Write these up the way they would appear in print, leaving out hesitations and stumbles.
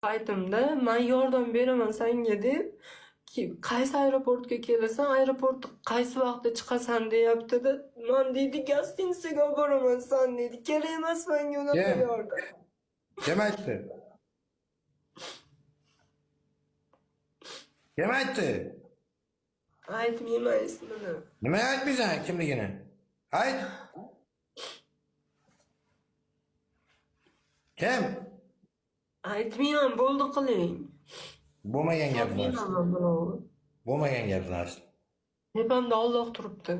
Aytimda men yordam beraman senga deb qaysi aeroportga kelasan, aeroportga qaysi vaqtda chiqasan deyapti-da. Men deydi gostinitsaga olib boraman sen deydi. Kerak emas menga unaqa Kim? yordam. Kim aytdi? Kim aytdi? Aytmayman ismini. Nimaga aytmaysan kimligini? Ayt. Kim? Aytmayman, bo'ldi qiling. Bo'lmagan gap Sotmayman narsa. men birovni. Bo'lmagan gap narsa. Tepamda Alloh turibdi.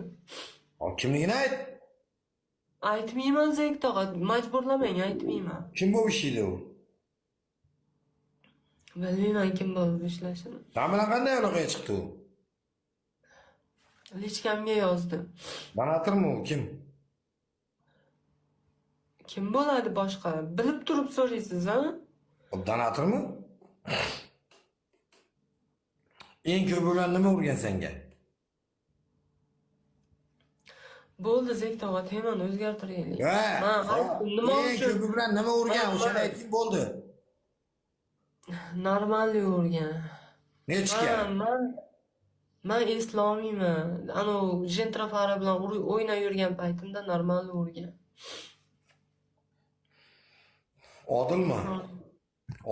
Kimligini ayt. Aytmayman Zek tog'a, majburlamang, aytmayman. Kim bu ishlaydi u? Bilmayman kim bo'lib ishlashini. Sen bilan qanday aloqaga chiqdi u? Lichkamga yozdi. Donatormi u? Kim? Kim bo'ladi boshqa? Bilib turib so'raysiz, ha? O donatormi? Eng ko'p bilan nima urgan senga? Bo'ldi Zek tog'a, temani o'zgartiraylik. Ha, Men aytdim, nima eng uchun ko'p bilan nima urgan? O'shani ayting bo'ldi. normalni urgan. Nechga? Men islomiyman. Ana jentrafari bilan o'ynab yurgan paytimda normalni urgan. Odilmi?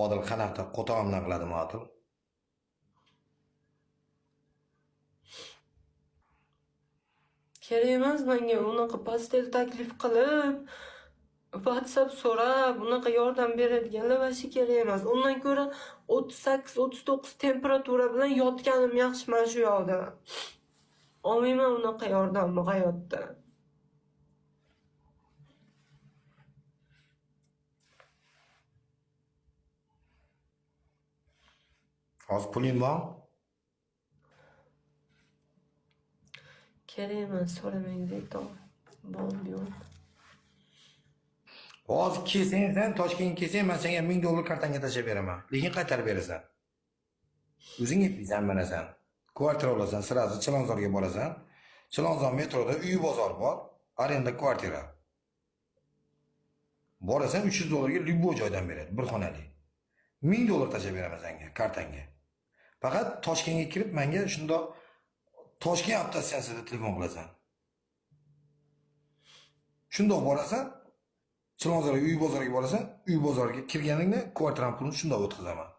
Odil qanaqa qo'tog'imdan qiladimi Odil? Kerak emas menga unaqa pastel taklif qilib, WhatsApp so'rab, unaqa yordam beradiganlar vashi kerak emas. Undan ko'ra 38-39 temperatura bilan yotganim yaxshi mana shu yoqda. Olmayman unaqa yordamni hayotda. Hozir puling bor? Kerak emas, so'ramang Zek tog'a. Bo'ldi yo'q. Hozir kelsang sen Toshkentga kelsang men senga $1000 kartanga tashlab beraman. Lekin qaytarib berasan. O'zing aytmaysan mana sen. Kvartira olasan, sirasi Chilonzorga borasan. Chilonzor metroda uy bozor bor, arenda kvartira. Borasan $300 ga любой joydan beradi, bir xonali. $1000 tashlab beraman senga kartanga. Faqat Toshkentga kirib menga shundoq Toshkent avtostansiyasida telefon qilasan. Shundoq borasan, Chilonzor uy bozoriga borasan, uy bozoriga kirganingda kvartiran pulini shundoq o'tkazaman.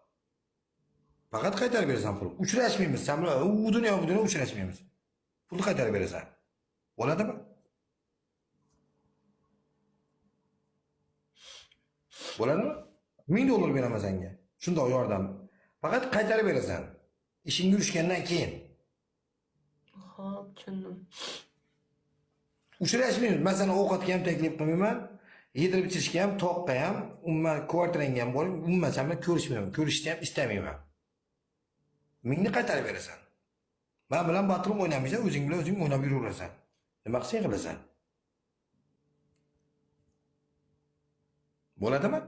Faqat qaytarib berasan pulni. Uchrashmaymiz, sen bilan u dunyo bu dunyo uchrashmaymiz. Pulni qaytarib berasan. Bo'ladimi? Bo'ladimi? $1000 beraman senga. Shundoq yordam. Faqat qaytarib berasan. Ishing yurishgandan keyin. Xo'p, tushundim. Uchrashmaymiz. Men sana ovqatga ham taklif qilmayman. Yedirib ichishga ham, toqqa ham, umuman kvartirangga ham borib, umuman sen bilan ko'rishmayman. Ko'rishni ham istamayman. Mingni qaytarib berasan. Men bilan batrum o'ynamaysan, o'zing bilan o'zing o'ynab yuraverasan. Nima qilsang qilasan? Bo'ladimi?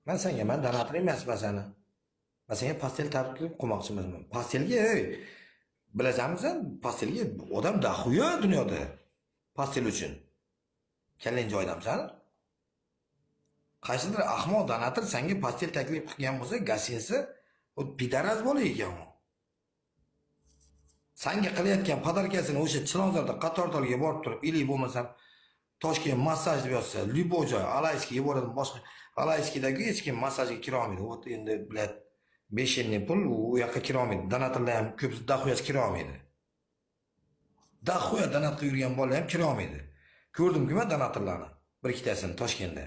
Men senga donator emasman seni. Men senga pastel taklif qilmoqchi emasman. Pastelga, bilasanmi sen? Pastelga odam dahuya dunyoda. Pastel uchun. Kelin joydamsan? Qaysidir ahmoq donator senga pastel taklif qilgan bo'lsa, gasinsi o pidaraz bo'lar ekan u. Senga qilayotgan podarkasini o'sha Chilonzorda Qatortolga borib turib, ili bo'lmasa Toshkent massaj deb yozsa, любой joy, Alayskiga boradi, boshqa Alayskidagi hech kim massajga kira olmaydi. Ot endi bilat 5 yillik pul u yoqqa kira olmaydi. Donatorlar ham ko'p dahuyasi kira olmaydi. Dahuya donat qilib yurgan bolalar ham kira olmaydi. Ko'rdim-ku men donatorlarni, bir ikkitasini Toshkentda.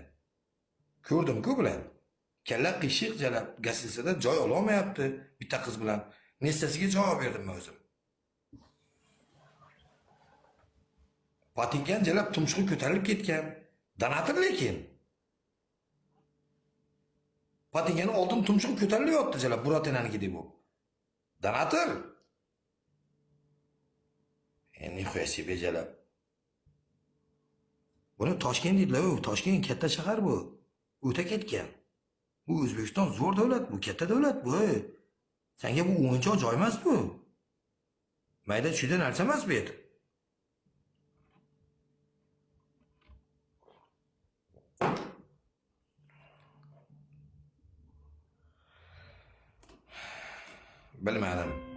Ko'rdim-ku bilan. Kalla qiyshiq jalab gasilsada joy ola olmayapti bitta qiz bilan. Nestasiga javob berdim men o'zim. Patinkan jalab tumshug'i ko'tarilib ketgan. Donator lekin. Patinkani oldin tumshug'i ko'tarilib yotdi jalab Buratinaniki deb bu. Donator. Endi qo'yasi bejalab. Buni Toshkent deydilar, Toshkent katta shahar bu. O'ta ketgan. Bu O'zbekiston zo'r davlat, bu katta davlat bu. Senga bu o'yinchoq joy emas bu. Mayda tushida narsa emas bu yer. Bilmadim.